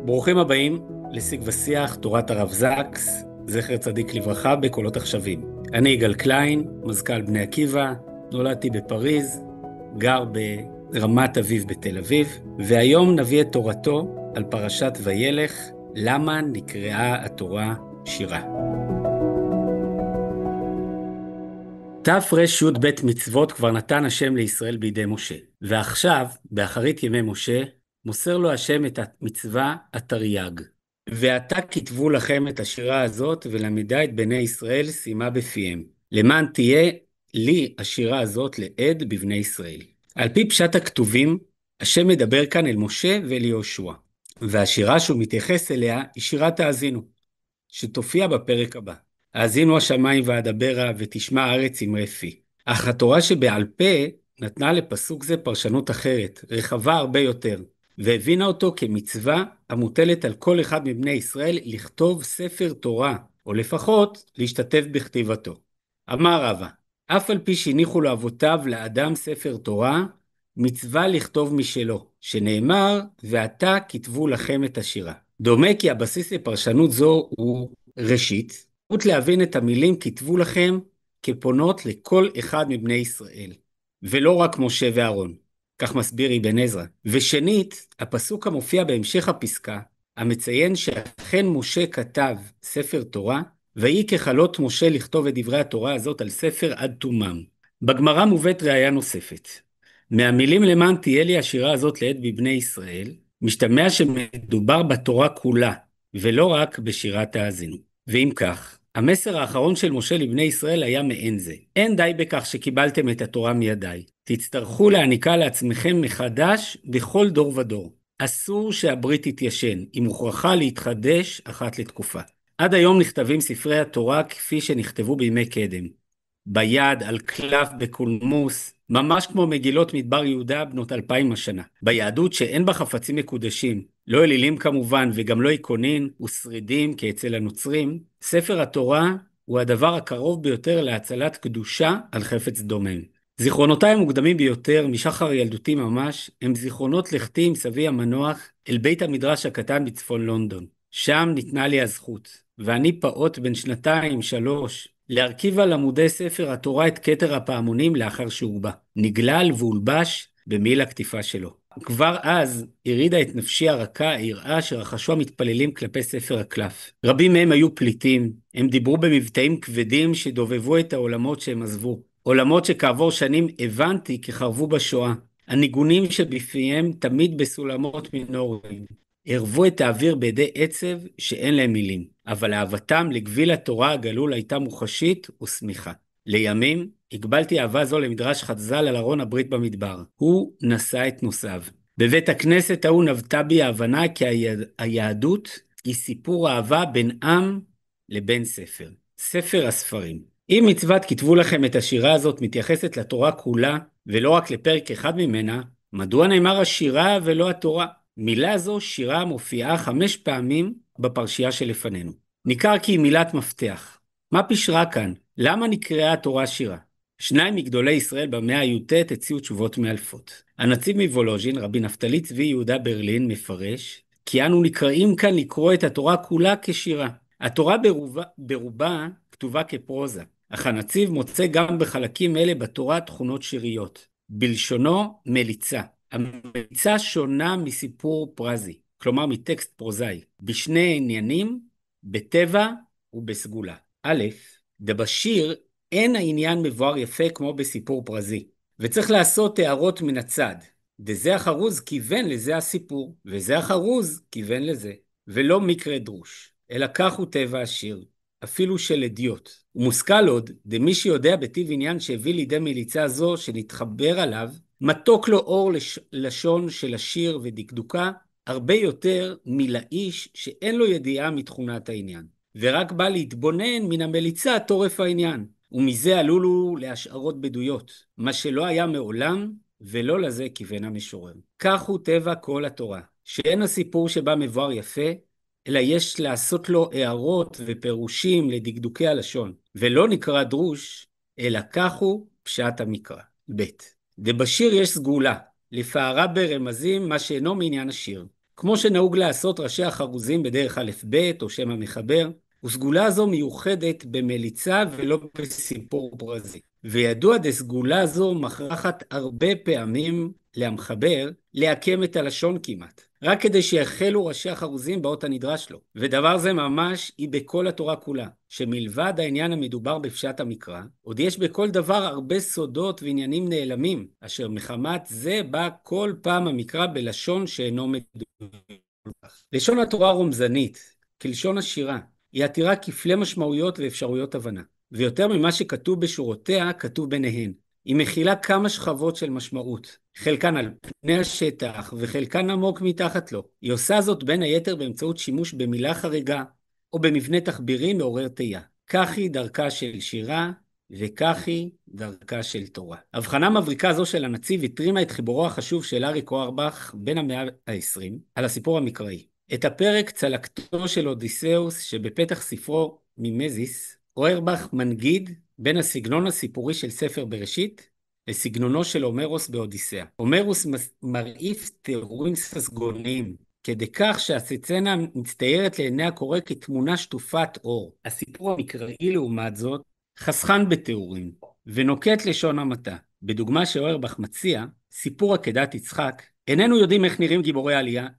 ברוכים הבאים לשיג ושיח תורת הרב זקס, זכר צדיק לברכה, בקולות עכשווים. אני יגאל קליין, מזכ"ל בני עקיבא, נולדתי בפריז, גר ברמת אביב בתל אביב, והיום נביא את תורתו על פרשת וילך, למה נקראה התורה שירה. תר"ב מצוות כבר נתן השם לישראל בידי משה, ועכשיו, באחרית ימי משה, מוסר לו השם את המצווה התרי"ג. ועתה כתבו לכם את השירה הזאת, ולמדה את בני ישראל שימה בפיהם. למען תהיה לי השירה הזאת לעד בבני ישראל. על פי פשט הכתובים, השם מדבר כאן אל משה ואל יהושע. והשירה שהוא מתייחס אליה היא שירת האזינו, שתופיע בפרק הבא. האזינו השמיים ואדברה ותשמע הארץ אמרי פי. אך התורה שבעל פה נתנה לפסוק זה פרשנות אחרת, רחבה הרבה יותר, והבינה אותו כמצווה המוטלת על כל אחד מבני ישראל לכתוב ספר תורה, או לפחות להשתתף בכתיבתו. אמר רבא, אף על פי שהניחו לו אבותיו לאדם ספר תורה, מצווה לכתוב משלו, שנאמר, ועתה כתבו לכם את השירה. דומה כי הבסיס לפרשנות זו הוא ראשית, להבין את המילים כתבו לכם כפונות לכל אחד מבני ישראל, ולא רק משה ואהרון. כך מסביר אבן עזרא. ושנית, הפסוק המופיע בהמשך הפסקה, המציין שאכן משה כתב ספר תורה, ויהי ככלות משה לכתוב את דברי התורה הזאת על ספר עד תומם. בגמרא מובאת ראיה נוספת. מהמילים למען תהיה לי השירה הזאת לעד בבני ישראל, משתמע שמדובר בתורה כולה, ולא רק בשירת האזינו. ואם כך, המסר האחרון של משה לבני ישראל היה מעין זה. אין די בכך שקיבלתם את התורה מידיי. תצטרכו להעניקה לעצמכם מחדש בכל דור ודור. אסור שהברית תתיישן, היא מוכרחה להתחדש אחת לתקופה. עד היום נכתבים ספרי התורה כפי שנכתבו בימי קדם. ביד, על קלף, בקולמוס, ממש כמו מגילות מדבר יהודה בנות 2000 השנה. ביהדות שאין בה חפצים מקודשים, לא אלילים כמובן וגם לא איקונין ושרידים כאצל הנוצרים, ספר התורה הוא הדבר הקרוב ביותר להצלת קדושה על חפץ דומם. זיכרונותיי המוקדמים ביותר משחר ילדותי ממש הם זיכרונות לכתי עם סבי המנוח אל בית המדרש הקטן בצפון לונדון. שם ניתנה לי הזכות, ואני פעוט בן 2-3, להרכיב על עמודי ספר התורה את כתר הפעמונים לאחר שהורבע. נגלל והולבש במעיל הכתיפה שלו. כבר אז הרידה את נפשי הרכה היראה שרחשו המתפללים כלפי ספר הקלף. רבים מהם היו פליטים, הם דיברו במבטאים כבדים שדובבו את העולמות שהם עזבו. עולמות שכעבור שנים הבנתי כחרבו בשואה. הניגונים שבפיהם תמיד בסולמות מינוריים. ערבו את האוויר בידי עצב שאין להם מילים, אבל אהבתם לגביל התורה הגלול הייתה מוחשית ושמיכה. לימים הגבלתי אהבה זו למדרש חז"ל על ארון הברית במדבר. הוא נשא את נושאיו. בבית הכנסת ההוא נבטה בי ההבנה כי היהדות היא סיפור אהבה בין עם לבין ספר. ספר הספרים. אם מצוות כתבו לכם את השירה הזאת מתייחסת לתורה כולה ולא רק לפרק אחד ממנה, מדוע נאמר השירה ולא התורה? מילה זו שירה מופיעה 5 פעמים בפרשייה שלפנינו. ניכר כי היא מילת מפתח. מה פשרה כאן? למה נקראה התורה שירה? 2 מגדולי ישראל במאה הי"ט הציעו תשובות מאלפות. הנציב מוולוז'ין, רבי נפתלי צבי יהודה ברלין, מפרש כי אנו נקראים כאן לקרוא את התורה כולה כשירה. התורה ברובה כתובה כפרוזה, אך הנציב מוצא גם בחלקים אלה בתורה תכונות שיריות. בלשונו מליצה. המליצה שונה מסיפור פרזי, כלומר מטקסט פרוזאי, בשני עניינים, בטבע ובסגולה. א', בשיר אין העניין מבואר יפה כמו בסיפור פרזי, וצריך לעשות הערות מן הצד. דזה החרוז כיוון לזה הסיפור, וזה החרוז כיוון לזה, ולא מקרה דרוש, אלא כך הוא טבע השיר, אפילו של אדיוט. ומושכל עוד, דמי שיודע בטיב עניין שהביא לידי מליצה זו שנתחבר עליו, מתוק לו אור לשון של השיר ודקדוקה, הרבה יותר מלאיש שאין לו ידיעה מתכונת העניין, ורק בא להתבונן מן המליצה תורף העניין, ומזה עלולו להשערות בדויות, מה שלא היה מעולם ולא לזה כיוון המשורר. כך הוא טבע כל התורה, שאין הסיפור שבא מבואר יפה, אלא יש לעשות לו הערות ופירושים לדקדוקי הלשון, ולא נקרא דרוש, אלא כך הוא פשט המקרא. ב' דבשיר יש סגולה, לפערה ברמזים מה שאינו מעניין השיר. כמו שנהוג לעשות ראשי החרוזים בדרך א' ב' או שם המחבר, וסגולה זו מיוחדת במליצה ולא בסיפור ברזי. וידוע דסגולה זו מכרחת הרבה פעמים למחבר לעקם את הלשון כמעט, רק כדי שיחלו ראשי החרוזים באות הנדרש לו. ודבר זה ממש היא בכל התורה כולה, שמלבד העניין המדובר בפשט המקרא, עוד יש בכל דבר הרבה סודות ועניינים נעלמים, אשר מחמת זה בא כל פעם המקרא בלשון שאינו מדובר. לשון התורה רומזנית, כלשון השירה, היא עתירה כפלי משמעויות ואפשרויות הבנה, ויותר ממה שכתוב בשורותיה כתוב ביניהן. היא מכילה כמה שכבות של משמעות, חלקן על פני השטח וחלקן עמוק מתחת לו. היא עושה זאת בין היתר באמצעות שימוש במילה חריגה, או במבנה תחבירי מעורר תהייה. כך היא דרכה של שירה, וכך היא דרכה של תורה. הבחנה מבריקה זו של הנציב התרימה את חיבורו החשוב של אריק אוירבך בן המאה ה-20 על הסיפור המקראי. את הפרק צלקתו של אודיסאוס שבפתח ספרו מימזיס, אוירבך מנגיד בין הסגנון הסיפורי של ספר בראשית לסגנונו של הומרוס באודיסאה. הומרוס מרעיף תיאורים ססגוניים, כדי כך שהסצנה מצטיירת לעיני הקורא כתמונה שטופת אור. הסיפור המקראי לעומת זאת חסכן בתיאורים ונוקט לשון המעטה. בדוגמה שאוירבך מציע, סיפור עקדת יצחק, איננו יודעים איך נראים גיבורי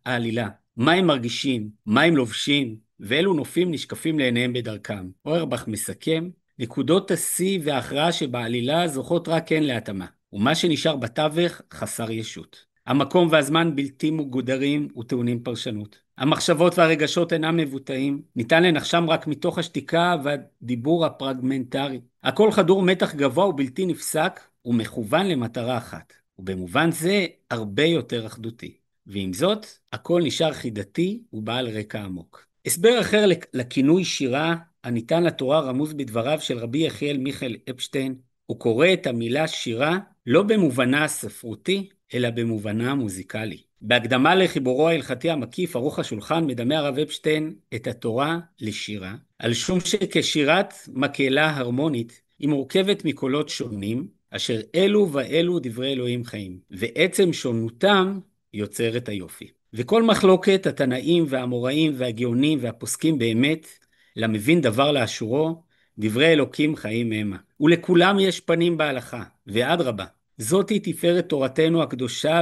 העלילה, מה הם מרגישים, מה הם לובשים, ואילו נופים נשקפים לעיניהם בדרכם. אוירבך מסכם, נקודות השיא וההכרעה שבעלילה זוכות רק הן להתאמה, ומה שנשאר בתווך חסר ישות. המקום והזמן בלתי מגודרים וטעונים פרשנות. המחשבות והרגשות אינם מבוטאים, ניתן לנחשם רק מתוך השתיקה והדיבור הפרגמנטרי. הכל חדור מתח גבוה ובלתי נפסק ומכוון למטרה אחת, ובמובן זה הרבה יותר אחדותי. ועם זאת, הכל נשאר חידתי ובעל רקע עמוק. הסבר אחר לכינוי שירה הניתן לתורה רמוז בדבריו של רבי יחיאל מיכאל אפשטיין. הוא קורא את המילה שירה לא במובנה הספרותי, אלא במובנה המוזיקלי. בהקדמה לחיבורו ההלכתי המקיף ערוך השולחן מדמה הרב אפשטיין את התורה לשירה, על שום שכשירת מקהלה הרמונית היא מורכבת מקולות שונים, אשר אלו ואלו דברי אלוהים חיים, ועצם שונותם יוצרת היופי. וכל מחלוקת התנאים והאמוראים והגאונים והפוסקים באמת, למבין דבר לאשורו, דברי אלוקים חיים המה. ולכולם יש פנים בהלכה, ואדרבה, זאת היא תפארת תורתנו הקדושה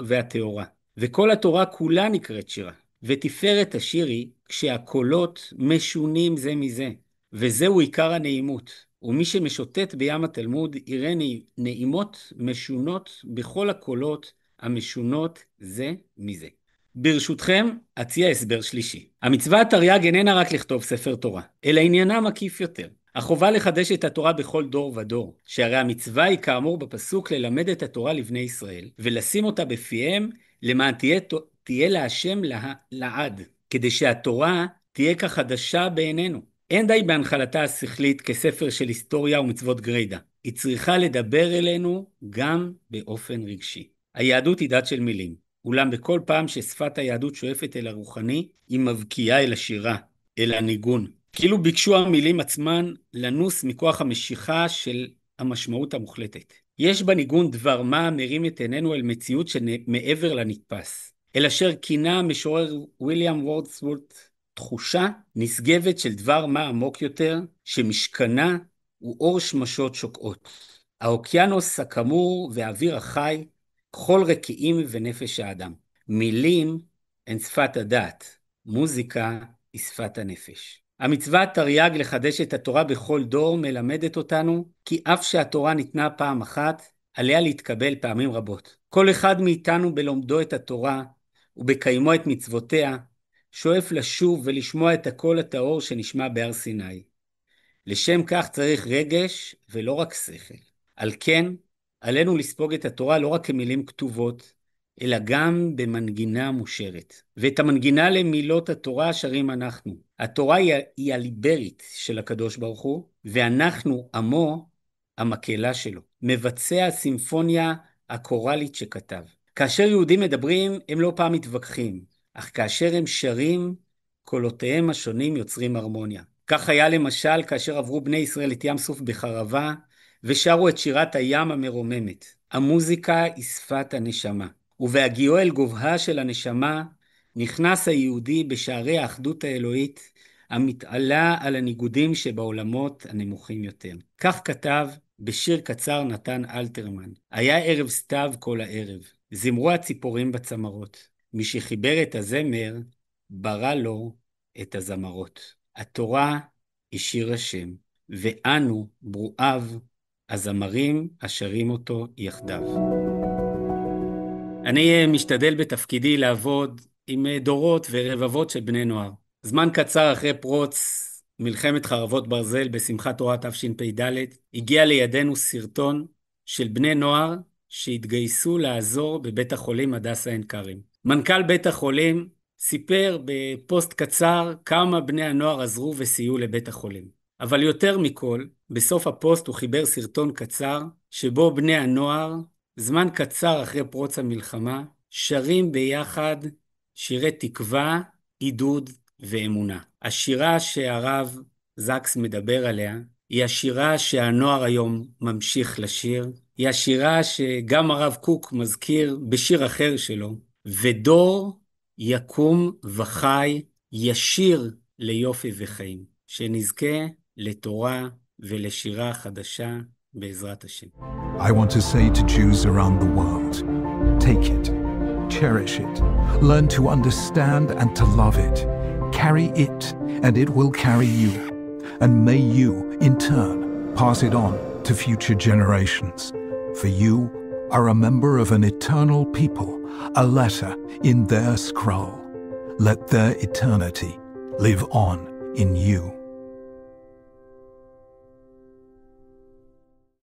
והטהורה. וכל התורה כולה נקראת שירה. ותפארת השיר היא כשהקולות משונים זה מזה, וזהו עיקר הנעימות. ומי שמשוטט בים התלמוד יראה נעימות משונות בכל הקולות המשונות זה מזה. ברשותכם, אציע הסבר שלישי. המצווה התרי"ג איננה רק לכתוב ספר תורה, אלא עניינה מקיף יותר. החובה לחדש את התורה בכל דור ודור, שהרי המצווה היא כאמור בפסוק ללמד את התורה לבני ישראל, ולשים אותה בפיהם למען תהיה להשם לעד, כדי שהתורה תהיה כחדשה בעינינו. אין די בהנחלתה השכלית כספר של היסטוריה ומצוות גרידא. היא צריכה לדבר אלינו גם באופן רגשי. היהדות היא דת של מילים, אולם בכל פעם ששפת היהדות שואפת אל הרוחני, היא מבקיעה אל השירה, אל הניגון. כאילו ביקשו המילים עצמן לנוס מכוח המשיכה של המשמעות המוחלטת. יש בניגון דבר מה מרים את עינינו אל מציאות שמעבר לנתפס, אל אשר כינה המשורר ויליאם וורדסוורת' תחושה נשגבת של דבר מה עמוק יותר, שמשכנה הוא אור שמשות שוקעות. האוקיינוס הכמור והאוויר החי, כל רקיעים ונפש האדם. מילים הן שפת הדת, מוזיקה היא שפת הנפש. המצווה תרי"ג לחדש את התורה בכל דור מלמדת אותנו כי אף שהתורה ניתנה פעם אחת, עליה להתקבל פעמים רבות. כל אחד מאיתנו בלומדו את התורה ובקיימו את מצוותיה, שואף לשוב ולשמוע את הקול הטהור שנשמע בהר סיני. לשם כך צריך רגש ולא רק שכל. על כן, עלינו לספוג את התורה לא רק כמילים כתובות, אלא גם במנגינה מושרת. ואת המנגינה למילות התורה שרים אנחנו. התורה היא הליברית של הקדוש ברוך הוא, ואנחנו עמו המקהלה שלו. מבצע הסימפוניה הקורלית שכתב. כאשר יהודים מדברים, הם לא פעם מתווכחים, אך כאשר הם שרים, קולותיהם השונים יוצרים הרמוניה. כך היה למשל כאשר עברו בני ישראל את ים סוף בחרבה, ושרו את שירת הים המרוממת. המוזיקה היא שפת הנשמה, ובהגיעו אל גובהה של הנשמה, נכנס היהודי בשערי האחדות האלוהית, המתעלה על הניגודים שבעולמות הנמוכים יותר. כך כתב בשיר קצר נתן אלתרמן. היה ערב סתיו כל הערב, זמרו הציפורים בצמרות. מי שחיבר את הזמר, ברא לו את הזמרות. התורה היא שיר השם, ואנו ברואיו, הזמרים השרים אותו יחדיו. אני משתדל בתפקידי לעבוד עם דורות ורבבות של בני נוער. זמן קצר אחרי פרוץ מלחמת חרבות ברזל בשמחת תורה תשפ"ד, הגיע לידינו סרטון של בני נוער שהתגייסו לעזור בבית החולים הדסה עין כרם. מנכ"ל בית החולים סיפר בפוסט קצר כמה בני הנוער עזרו וסייעו לבית החולים. אבל יותר מכל, בסוף הפוסט הוא חיבר סרטון קצר שבו בני הנוער, זמן קצר אחרי פרוץ המלחמה, שרים ביחד שירי תקווה, עידוד ואמונה. השירה שהרב זקס מדבר עליה, היא השירה שהנוער היום ממשיך לשיר, היא השירה שגם הרב קוק מזכיר בשיר אחר שלו, ודור יקום וחי ישיר ליופי וחיים, שנזכה לתורה ולשירה חדשה בעזרת השם. I want to say to Jews around the world, take it, cherish it, learn to understand and to love it, carry it and it will carry you, and may you, in turn, pass it on to future generations. For you are a member of an eternal people, a letter in their scroll. Let their eternity live on in you.